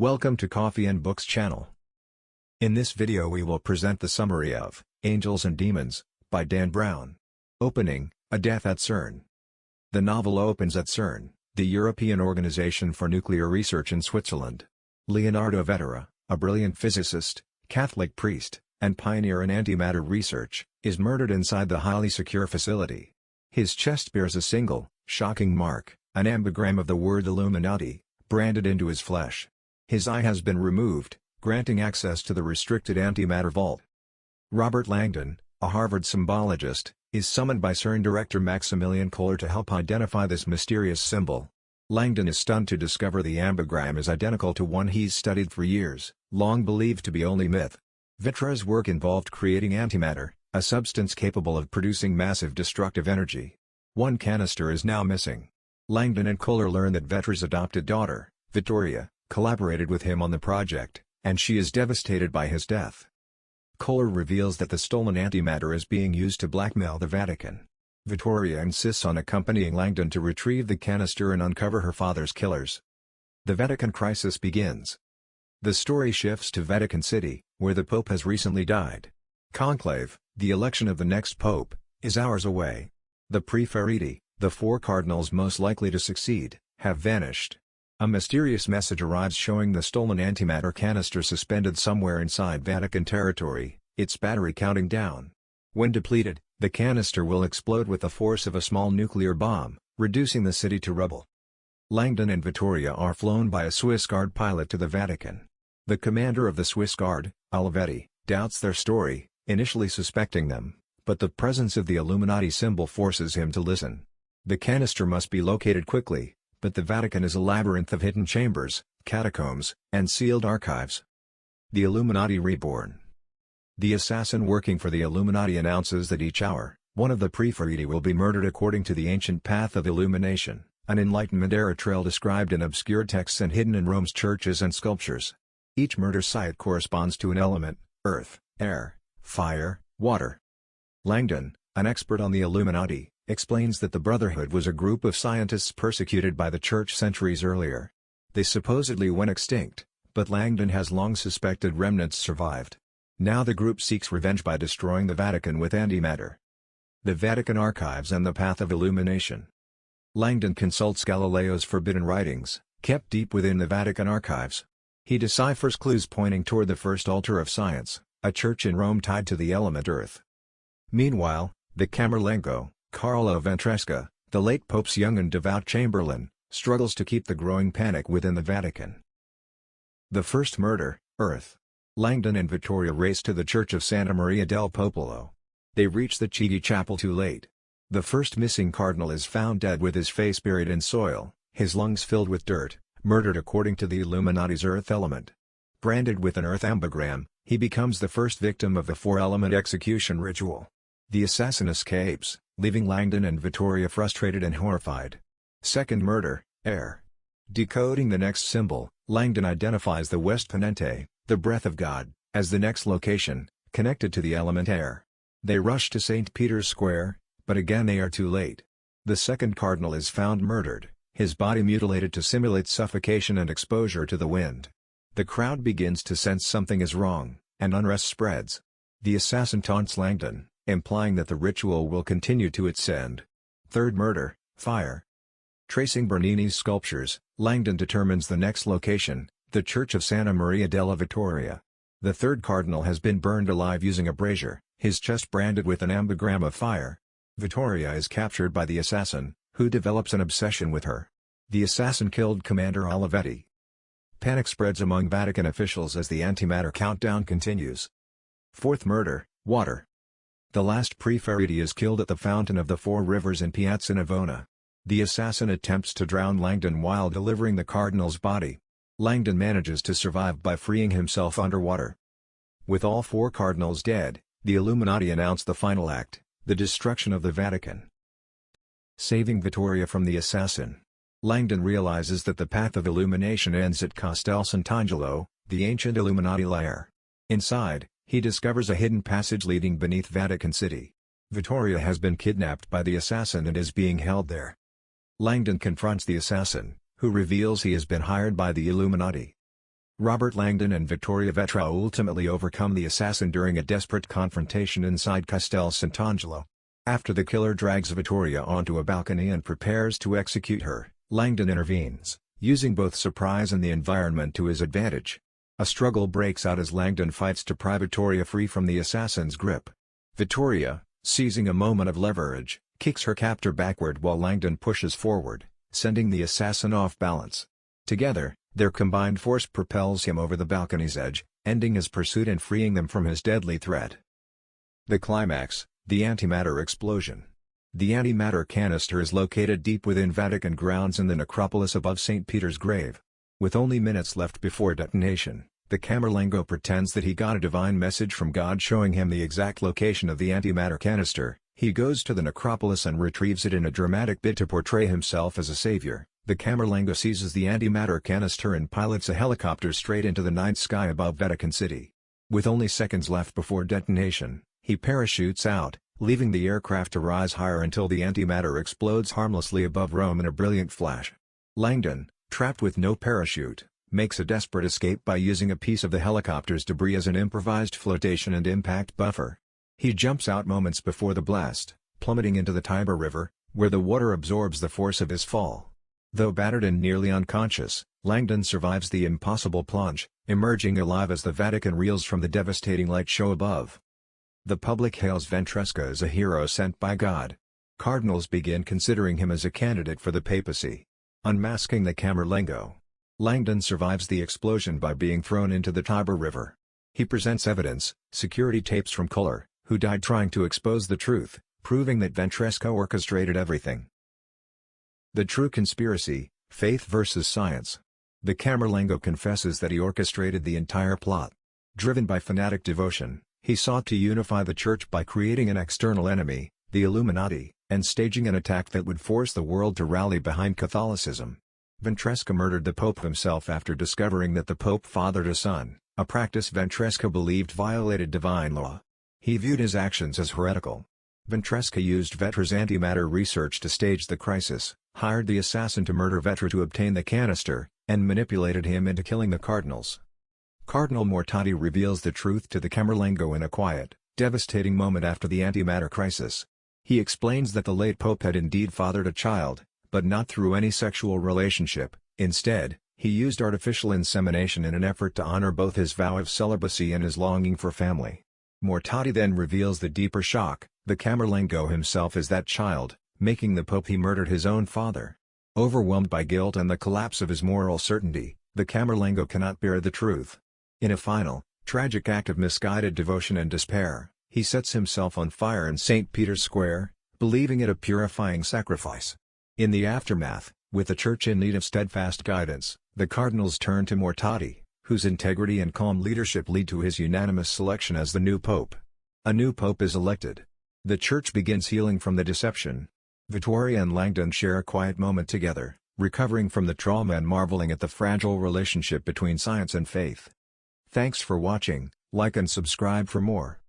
Welcome to Coffee and Books channel. In this video we will present the summary of Angels and Demons by Dan Brown. Opening, A Death at CERN. The novel opens at CERN, the European Organization for Nuclear Research in Switzerland. Leonardo Vetra, a brilliant physicist, Catholic priest, and pioneer in antimatter research, is murdered inside the highly secure facility. His chest bears a single, shocking mark, an ambigram of the word Illuminati, branded into his flesh. His eye has been removed, granting access to the restricted antimatter vault. Robert Langdon, a Harvard symbologist, is summoned by CERN director Maximilian Kohler to help identify this mysterious symbol. Langdon is stunned to discover the ambigram is identical to one he's studied for years, long believed to be only myth. Vetra's work involved creating antimatter, a substance capable of producing massive destructive energy. One canister is now missing. Langdon and Kohler learn that Vetra's adopted daughter, Vittoria, collaborated with him on the project, and she is devastated by his death. Kohler reveals that the stolen antimatter is being used to blackmail the Vatican. Vittoria insists on accompanying Langdon to retrieve the canister and uncover her father's killers. The Vatican crisis begins. The story shifts to Vatican City, where the Pope has recently died. Conclave, the election of the next Pope, is hours away. The Preferiti, the four cardinals most likely to succeed, have vanished. A mysterious message arrives showing the stolen antimatter canister suspended somewhere inside Vatican territory, its battery counting down. When depleted, the canister will explode with the force of a small nuclear bomb, reducing the city to rubble. Langdon and Vittoria are flown by a Swiss Guard pilot to the Vatican. The commander of the Swiss Guard, Olivetti, doubts their story, initially suspecting them, but the presence of the Illuminati symbol forces him to listen. The canister must be located quickly, but the Vatican is a labyrinth of hidden chambers, catacombs, and sealed archives. The Illuminati reborn. The assassin working for the Illuminati announces that each hour, one of the Preferiti will be murdered according to the ancient path of illumination, an Enlightenment-era trail described in obscure texts and hidden in Rome's churches and sculptures. Each murder site corresponds to an element: earth, air, fire, water. Langdon, an expert on the Illuminati, explains that the Brotherhood was a group of scientists persecuted by the Church centuries earlier. They supposedly went extinct, but Langdon has long suspected remnants survived. Now the group seeks revenge by destroying the Vatican with antimatter. The Vatican archives and the path of illumination. Langdon consults Galileo's forbidden writings, kept deep within the Vatican archives. He deciphers clues pointing toward the first altar of science, a church in Rome tied to the element earth. Meanwhile, the Camerlengo, Carlo Ventresca, the late Pope's young and devout chamberlain, struggles to keep the growing panic within the Vatican. The first murder, Earth. Langdon and Vittoria race to the Church of Santa Maria del Popolo. They reach the Chigi Chapel too late. The first missing cardinal is found dead with his face buried in soil, his lungs filled with dirt, murdered according to the Illuminati's earth element. Branded with an earth ambigram, he becomes the first victim of the four-element execution ritual. The assassin escapes, leaving Langdon and Vittoria frustrated and horrified. Second murder, air. Decoding the next symbol, Langdon identifies the West Ponente, the breath of God, as the next location, connected to the element air. They rush to St. Peter's Square, but again they are too late. The second cardinal is found murdered, his body mutilated to simulate suffocation and exposure to the wind. The crowd begins to sense something is wrong, and unrest spreads. The assassin taunts Langdon, implying that the ritual will continue to its end. Third murder, fire. Tracing Bernini's sculptures, Langdon determines the next location, the Church of Santa Maria della Vittoria. The third cardinal has been burned alive using a brazier, his chest branded with an ambigram of fire. Vittoria is captured by the assassin, who develops an obsession with her. The assassin killed Commander Olivetti. Panic spreads among Vatican officials as the antimatter countdown continues. Fourth murder, water. The last Preferiti is killed at the Fountain of the Four Rivers in Piazza Navona. The assassin attempts to drown Langdon while delivering the cardinal's body. Langdon manages to survive by freeing himself underwater. With all four cardinals dead, the Illuminati announce the final act, the destruction of the Vatican. Saving Vittoria from the assassin. Langdon realizes that the path of illumination ends at Castel Sant'Angelo, the ancient Illuminati lair. Inside, he discovers a hidden passage leading beneath Vatican City. Vittoria has been kidnapped by the assassin and is being held there. Langdon confronts the assassin, who reveals he has been hired by the Illuminati. Robert Langdon and Vittoria Vetra ultimately overcome the assassin during a desperate confrontation inside Castel Sant'Angelo. After the killer drags Vittoria onto a balcony and prepares to execute her, Langdon intervenes, using both surprise and the environment to his advantage. A struggle breaks out as Langdon fights to pry Vittoria free from the assassin's grip. Vittoria, seizing a moment of leverage, kicks her captor backward while Langdon pushes forward, sending the assassin off balance. Together, their combined force propels him over the balcony's edge, ending his pursuit and freeing them from his deadly threat. The climax, the antimatter explosion. The antimatter canister is located deep within Vatican grounds in the necropolis above St. Peter's grave. With only minutes left before detonation, the Camerlengo pretends that he got a divine message from God showing him the exact location of the antimatter canister. He goes to the necropolis and retrieves it in a dramatic bid to portray himself as a savior. The Camerlengo seizes the antimatter canister and pilots a helicopter straight into the night sky above Vatican City. With only seconds left before detonation, he parachutes out, leaving the aircraft to rise higher until the antimatter explodes harmlessly above Rome in a brilliant flash. Langdon, trapped with no parachute, makes a desperate escape by using a piece of the helicopter's debris as an improvised flotation and impact buffer. He jumps out moments before the blast, plummeting into the Tiber River, where the water absorbs the force of his fall. Though battered and nearly unconscious, Langdon survives the impossible plunge, emerging alive as the Vatican reels from the devastating light show above. The public hails Ventresca as a hero sent by God. Cardinals begin considering him as a candidate for the papacy. Unmasking the Camerlengo. Langdon survives the explosion by being thrown into the Tiber River. He presents evidence, security tapes from Culler, who died trying to expose the truth, proving that Ventresca orchestrated everything. The true conspiracy, faith versus science. The Camerlengo confesses that he orchestrated the entire plot. Driven by fanatic devotion, he sought to unify the Church by creating an external enemy, the Illuminati, and staging an attack that would force the world to rally behind Catholicism. Ventresca murdered the Pope himself after discovering that the Pope fathered a son, a practice Ventresca believed violated divine law. He viewed his actions as heretical. Ventresca used Vetra's antimatter research to stage the crisis, hired the assassin to murder Vetra to obtain the canister, and manipulated him into killing the cardinals. Cardinal Mortati reveals the truth to the Camerlengo in a quiet, devastating moment after the antimatter crisis. He explains that the late Pope had indeed fathered a child, but not through any sexual relationship. Instead, he used artificial insemination in an effort to honor both his vow of celibacy and his longing for family. Mortati then reveals the deeper shock: the Camerlengo himself is that child, making the Pope he murdered his own father. Overwhelmed by guilt and the collapse of his moral certainty, the Camerlengo cannot bear the truth. In a final, tragic act of misguided devotion and despair, he sets himself on fire in St. Peter's Square, believing it a purifying sacrifice. In the aftermath, with the Church in need of steadfast guidance, the cardinals turn to Mortati, whose integrity and calm leadership lead to his unanimous selection as the new Pope. A new Pope is elected. The Church begins healing from the deception. Vittoria and Langdon share a quiet moment together, recovering from the trauma and marveling at the fragile relationship between science and faith. Thanks for watching, like and subscribe for more.